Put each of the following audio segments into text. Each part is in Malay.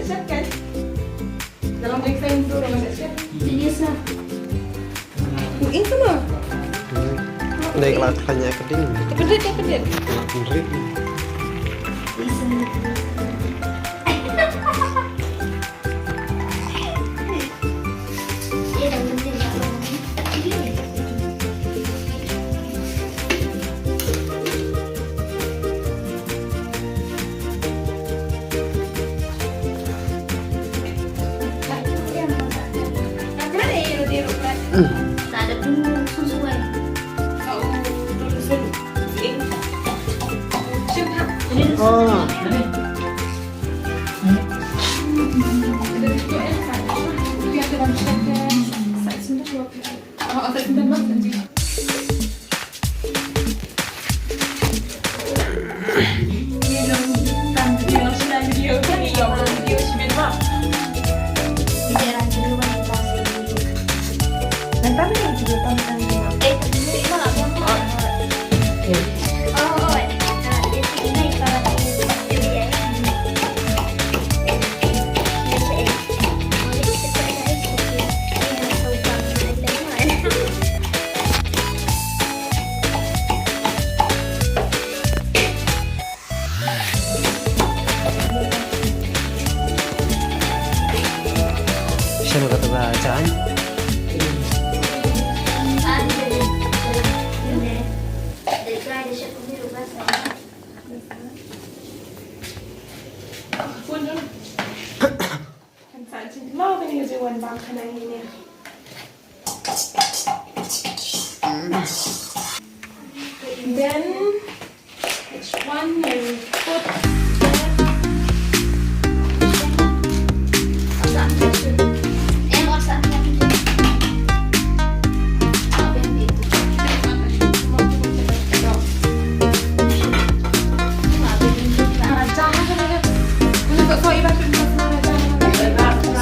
Shet kan? Dalam drink saya tu orang masak Shet. Yes lah. Ini sama. Đây là hanya keding. Pedit ya pedit. Pedit. Tak ada pun susu kan? Oh. Siya kata bacaan. Then which one you put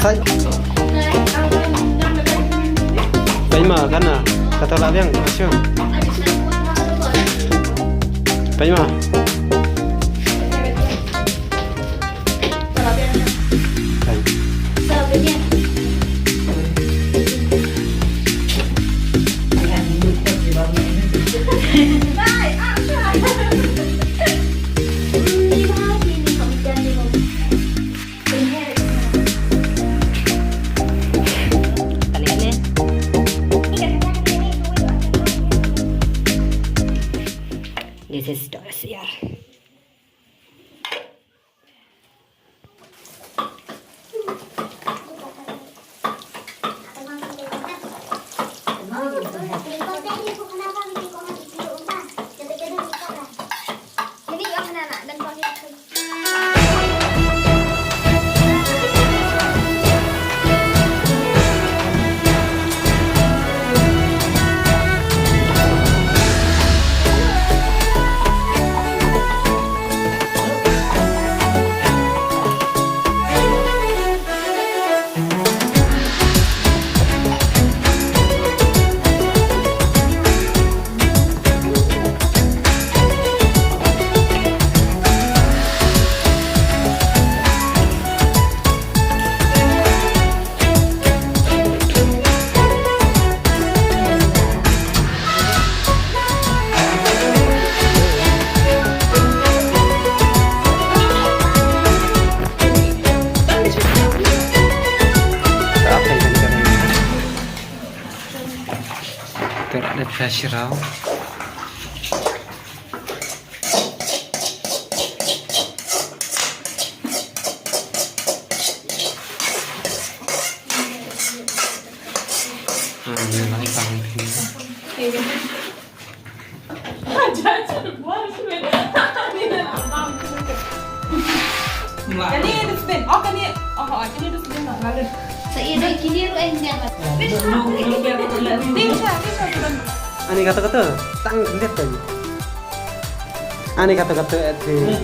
Sai. Bây mà cái nào? Kata là biang, masih. Bây mà. This is Dohsyiar. Ada Shynrai. Ini lagi pangting. Kan ni ada spin. Oh kan ni. Oh kan ni ada spin tak lalu. Saya dah kini ru enggak. Bisa. Ani kata-kata, tang lihat tadi. Ani kata-kata itu.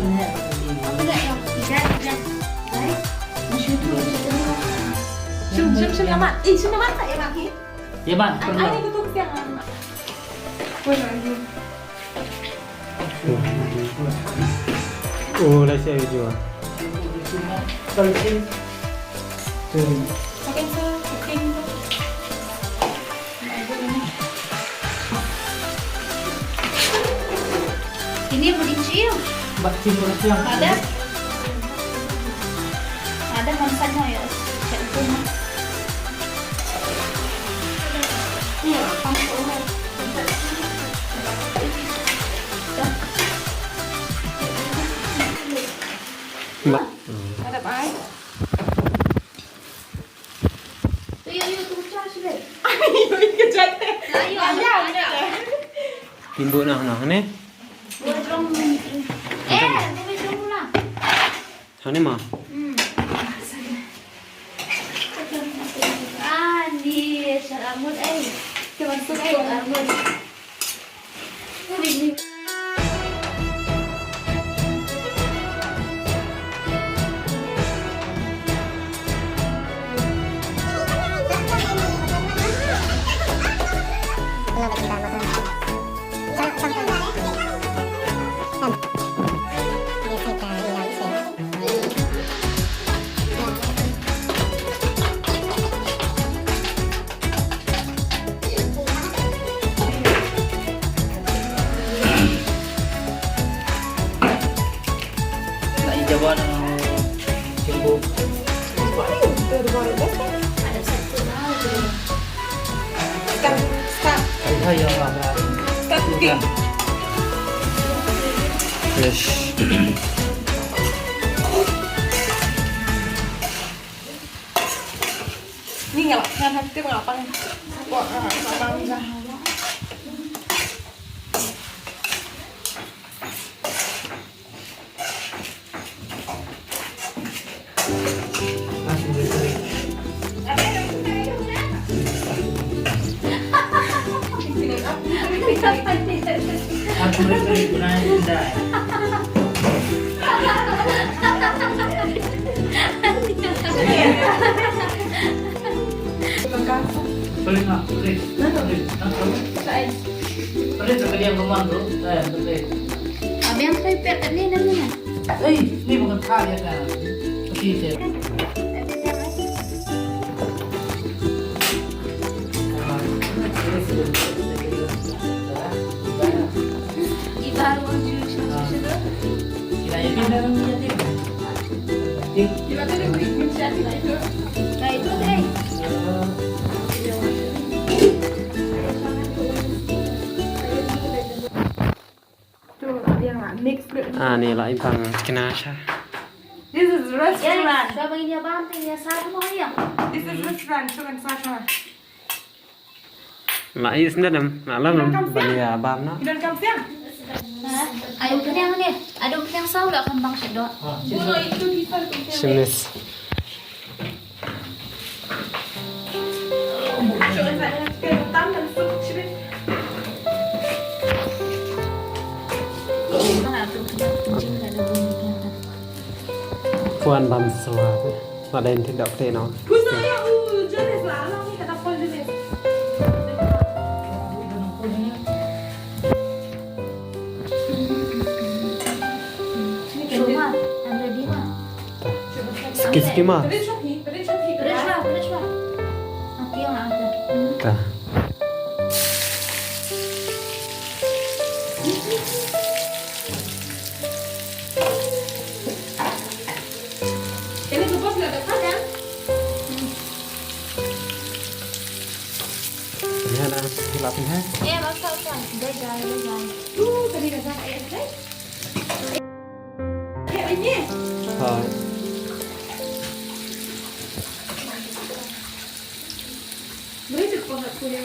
Shum amat. Shum amat tak ya mak? Ya bang, Ani tutup siang amat. Oh, dah saya jual. Pakai sepiting tuh. Ini mau dicium. Ada mansanya ya. Iya, pampul. Mbak. Ada apa? Yuk, tunggu sih deh. Ayo ikut jatuh. Ayo, ada. Timbuk nah nih. Dua drum. Dua drum lah. Ini mah. Di Syaramut cuman suka Syaramut. Jawaban timbuk Ada satu lagi. saya ada Yes. Ini nggak kan hati ngapang. Wah, ngapang enggak. masih berseri. Aku berseri gunanya tidak. Boleh nggak? Boleh. Boleh sekali yang kemana tuh? Boleh. Abi yang pipet ini namanya. Ini bukan hal ya kan? Begitu. Ibaru jus. Kiranya pindah kan menjadi. Gila tuh dia bikin chat itu. Nah itu deh. Tuh, ada yang nggak mix gitu. Nih lại bằng Kinasha. This is Ya, restaurant. coba ini abang ya sama ya. This is restaurant. Coba sana. Lại xin đất em, lắm bani bam nó. You don't come siang? Ayo kenyang nih. Aduh kenyang sau udah kembang sedot. Oh, itu bisa tuh. Sinis. Coba saya kerutan dan sup chili. Mana tuh? Ada bunyi. Kuan bam swa. Và đèn thì đọc thế nó. Kusaya jenis lah, lang ni kata pol jenis. Cuma ada di mana? Ski mah. Beri chopi. Terus lah. Nanti yang ada. Ta. Ini kupas nggak ada kan? Ini ada lapin ha. Masa kan. Bejai. Tadi kata ayat deh. Kayak ini. Thôi. Beri cukup nggak punya.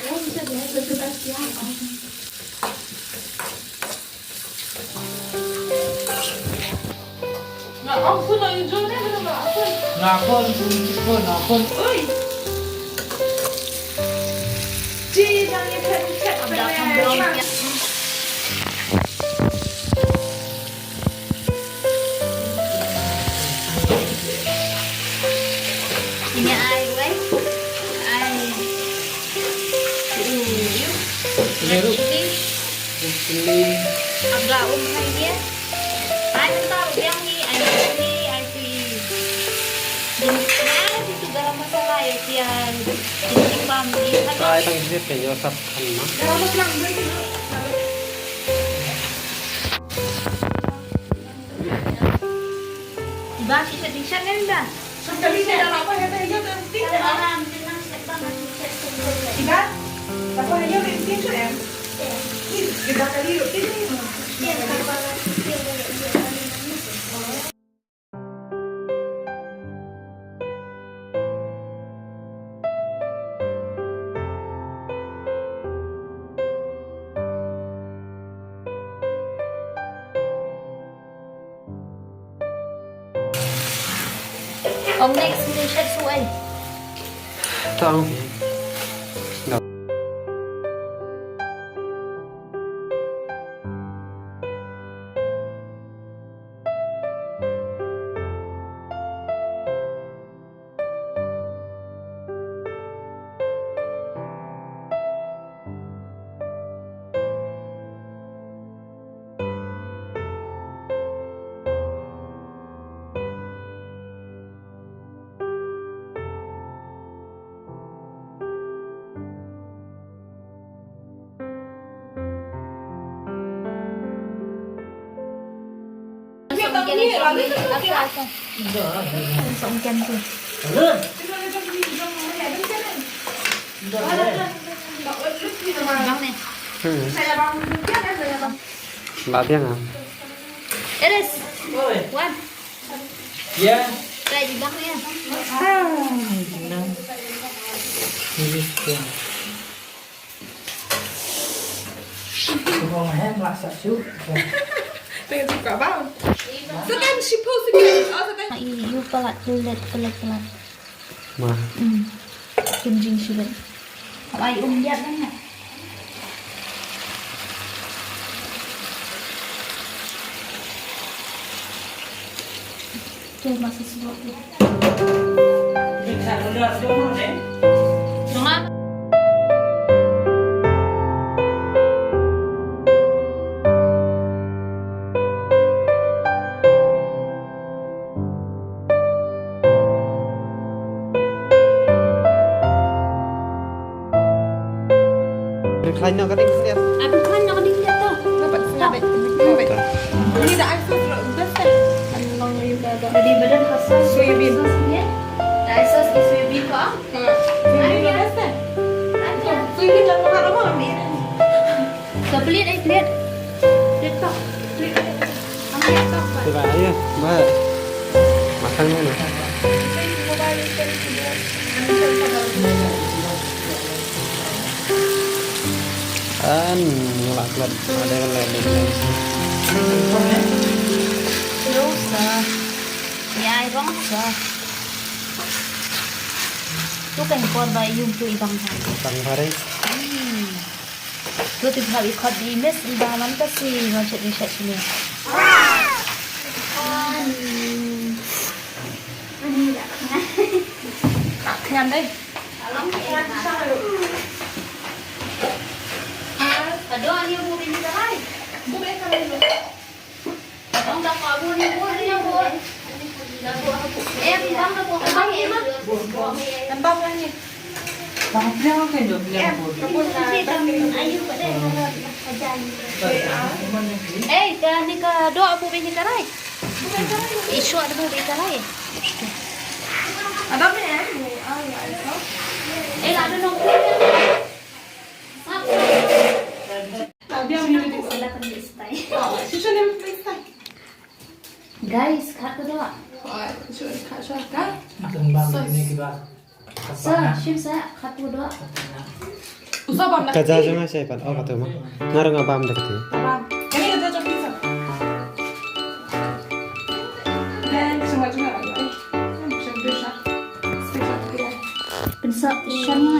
Oh bisa deh, sebentar siang. Nggak ampun, yang jualnya bener nggak ampun. Ngapun. Oi. Ci, jangan chat. Ini air, guys. Air. Ini lu. Ini Chilli. agak umum dia. Garam di Try tang sip ke yo sap kan ma. Garam mas lang dulu. Iba kita kan dah. Sekali saya dah apa ya teh yo teh. Garam tenang sekali banget. Iba. Apa ya yo teh tu em. Kita kali yo teh. Ông next đi Shet xuôi. Tang. Sohmynken tu. Bang ni. Saya bang Upiat ya saya bang. Ba tiếng à? Eres. Oi. Wan. Ya. Try di bang ni. Tenang. Ini dia. Kau main masak su. Pengen suka bang. Sekarang sipu sikit. Oh sekarang. You pelat pelat. Ma. Jing sudah. Ai Upiat kan nak. Tu masih sebab tu. Bisa udah semua deh. Jangan. Khai nó cái đinh liệt. Aku kan nak dia tu. Dapat sengaja. Ini dah aku best teh. Allah ibadah. Dari badan khasas Soybean. ya. Asas di soybean ka. Ini dah best teh. Soybean dalam makan apa ambil? Kau pelit pelit. Pelit tak. Ambil tak. Thì vậy á, ba. Makan mana? An laklat ada yang lain. Dohsyiar. Ya, ibang sa. Tu kan kon ba yung tu ibang sa. Tang pare. Tu tu sabi khot di mes ibang man ta si macam ni Shet ni. Khan đây. Doa dia bu ni kai. Bu bé khan đây rồi. Ông đã có bu ni bu bu. Em băng da bu băng em á. Em bông ra nhỉ. Bang dia kan dok dia Em bodoh. kamu nak Ayu pada ajan. ka ni ka doa bu ni karai. Isu ada bu ni karai. Ada apa ya? Ah ya itu. Ada nong. Dia punya itu. Silakan di stay. Susun yang kita. Guys, kat tu doa. Oh, susun kat kan? Makan bang ini kita. Sir, shim saya kat tu doa. Usah bam nak. Kaja jangan saya pan. Oh kata mah. Naruh ngabam dekat tu. Bam. Kami ada jatuh pisau. Dan semua juga lagi. Bisa bisa. Spesial dia. Pensa Shynrai.